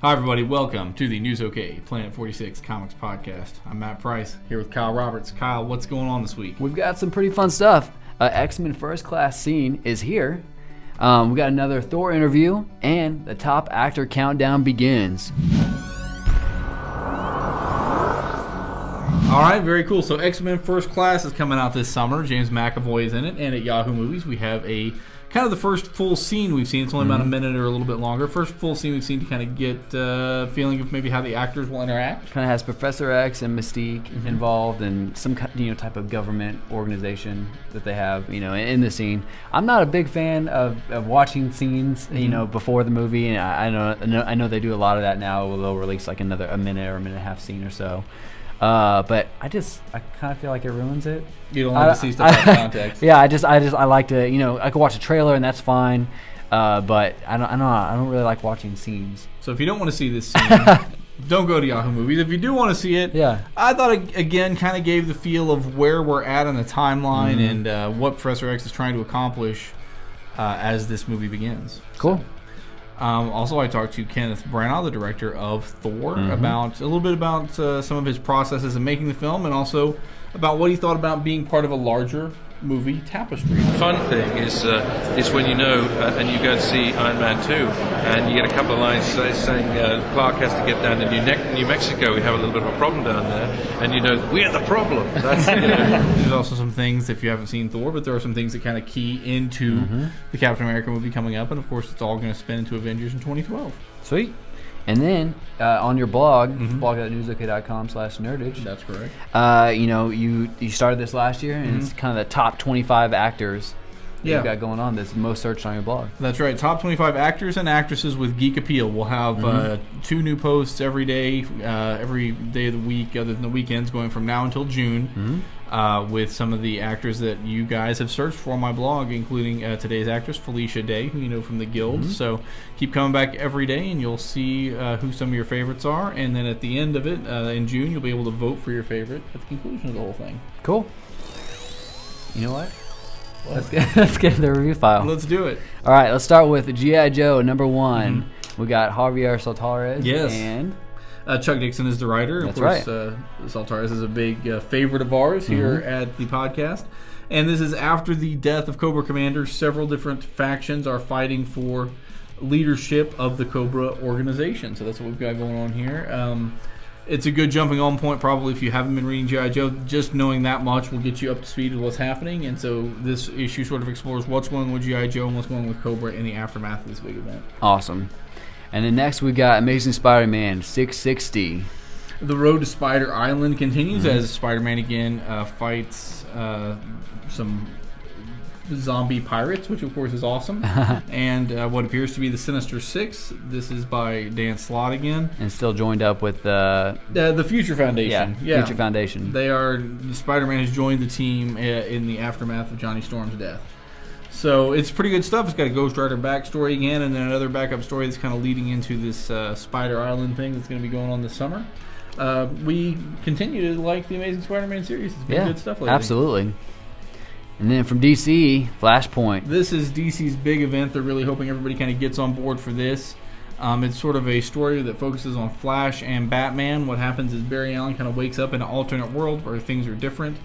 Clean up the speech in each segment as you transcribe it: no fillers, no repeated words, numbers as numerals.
Hi, everybody. Welcome to the News OK Planet 46 Comics Podcast. I'm Matt Price here with Kyle Roberts. Kyle, what's going on this week? We've got some pretty fun stuff. X-Men First Class scene is here. We got another Thor interview, and the top actor countdown begins. All right, very cool. So X-Men First Class is coming out this summer. James McAvoy is in it, and at Yahoo Movies we have a kind of the first full scene we've seen. It's only about a minute or a little bit longer. First full scene we've seen to kind of get a feeling of maybe how the actors will interact. Kind of has Professor X and Mystique involved, and some type of government organization that they have in the scene. I'm not a big fan of watching scenes before the movie, and I know they do a lot of that now. They'll release like a minute or a minute and a half scene or so. But I kind of feel like it ruins it. You don't like to see stuff out of context. Yeah, I like to, I could watch a trailer and that's fine. But I don't really like watching scenes. So if you don't want to see this scene, don't go to Yahoo Movies. If you do want to see it, I thought it, again, kind of gave the feel of where we're at in the timeline and what Professor X is trying to accomplish as this movie begins. Cool. So, also, I talked to Kenneth Branagh, the director of Thor, about a little bit about some of his processes in making the film, and also about what he thought about being part of a larger movie tapestry. The fun thing is when you know, and you go and see Iron Man 2, and you get a couple of lines saying Clark has to get down to New Mexico. We have a little bit of a problem down there, and we're the problem. That's There's also some things, if you haven't seen Thor, but there are some things that kind of key into the Captain America movie coming up, and of course, it's all going to spin into Avengers in 2012. Sweet. And then on your blog, blog.newsok.com/nerdage. That's correct. You started this last year, and it's kind of the top 25 actors you've got going on that's most searched on your blog. That's right. Top 25 actors and actresses with geek appeal. We'll have 2 new posts every day of the week, other than the weekends, going from now until June, with some of the actors that you guys have searched for on my blog, including today's actress, Felicia Day, who you know from the Guild. So keep coming back every day, and you'll see who some of your favorites are. And then at the end of it, in June, you'll be able to vote for your favorite at the conclusion of the whole thing. Cool. You know what? Let's get the review file. Let's do it. All right, let's start with G.I. Joe number 1. We got Javier Soltares. Yes. And Chuck Dixon is the writer. That's of course, right. Soltares is a big favorite of ours here at the podcast. And this is after the death of Cobra Commander. Several different factions are fighting for leadership of the Cobra organization. So that's what we've got going on here. It's a good jumping on point, probably, if you haven't been reading G.I. Joe. Just knowing that much will get you up to speed with what's happening. And so this issue sort of explores what's going on with G.I. Joe and what's going on with Cobra in the aftermath of this big event. Awesome. And then next we got Amazing Spider-Man 660. The road to Spider Island continues as Spider-Man again fights some zombie pirates, which of course is awesome, and what appears to be the Sinister Six. This is by Dan Slott again, and still joined up with the Future Foundation. Yeah, Future Foundation. Spider-Man has joined the team in the aftermath of Johnny Storm's death. So it's pretty good stuff. It's got a Ghost Rider backstory again, and then another backup story that's kind of leading into this Spider Island thing that's going to be going on this summer. We continue to like the Amazing Spider-Man series. It's been good stuff lately. Absolutely. And then from DC, Flashpoint. This is DC's big event. They're really hoping everybody kind of gets on board for this. It's sort of a story that focuses on Flash and Batman. What happens is Barry Allen kind of wakes up in an alternate world where things are different,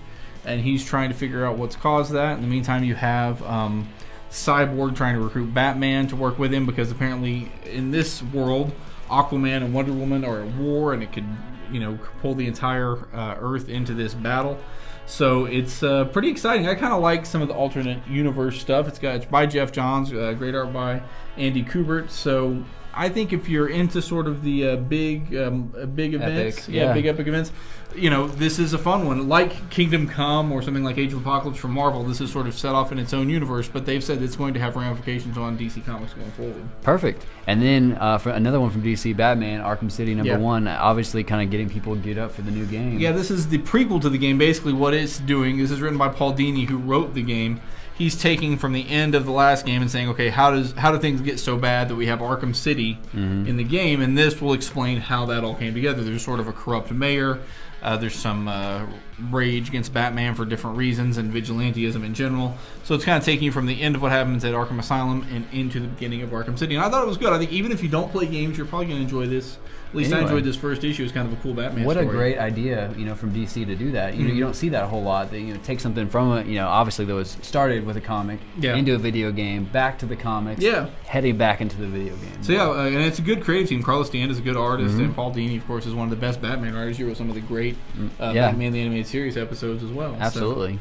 and he's trying to figure out what's caused that. In the meantime, you have Cyborg trying to recruit Batman to work with him, because apparently in this world, Aquaman and Wonder Woman are at war, and it could pull the entire Earth into this battle. So it's pretty exciting. I kind of like some of the alternate universe stuff. It's by Jeff Johns, great art by Andy Kubert. So I think if you're into sort of the big events, big epic events, this is a fun one. Like Kingdom Come or something like Age of Apocalypse from Marvel, this is sort of set off in its own universe, but they've said it's going to have ramifications on DC Comics going forward. Perfect. And then for another one from DC, Batman, Arkham City number 1, obviously kind of getting people geared up for the new game. Yeah, this is the prequel to the game. Basically what it's doing, this is written by Paul Dini, who wrote the game. He's taking from the end of the last game and saying, okay, how do things get so bad that we have Arkham City in the game? And this will explain how that all came together. There's sort of a corrupt mayor. There's some rage against Batman for different reasons and vigilantism in general. So it's kind of taking you from the end of what happens at Arkham Asylum and into the beginning of Arkham City. And I thought it was good. I think even if you don't play games, you're probably going to enjoy this. At least I enjoyed this first issue. It's kind of a cool Batman What story. a great idea, from DC to do that. You don't see that a whole lot. They, take something from it, obviously that was started with a comic into a video game, back to the comics, heading back into the video game. So and it's a good creative team. Carlos D'Anda is a good artist, and Paul Dini, of course, is one of the best Batman artists. He wrote some of the great Batman the Animated Series episodes as well. Absolutely.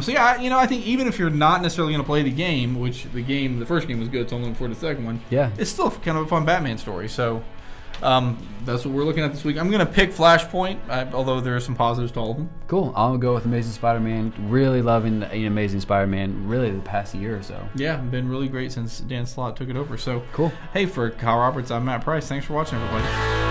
So I think even if you're not necessarily going to play the game, which the first game was good, so I'm looking forward to the second one. Yeah, it's still kind of a fun Batman story. So that's what we're looking at this week. I'm going to pick Flashpoint, although there are some positives to all of them. Cool. I'll go with Amazing Spider-Man. Really loving Amazing Spider-Man. Really the past year or so. Yeah, been really great since Dan Slott took it over. So cool. Hey, for Kyle Roberts, I'm Matt Price. Thanks for watching, everybody.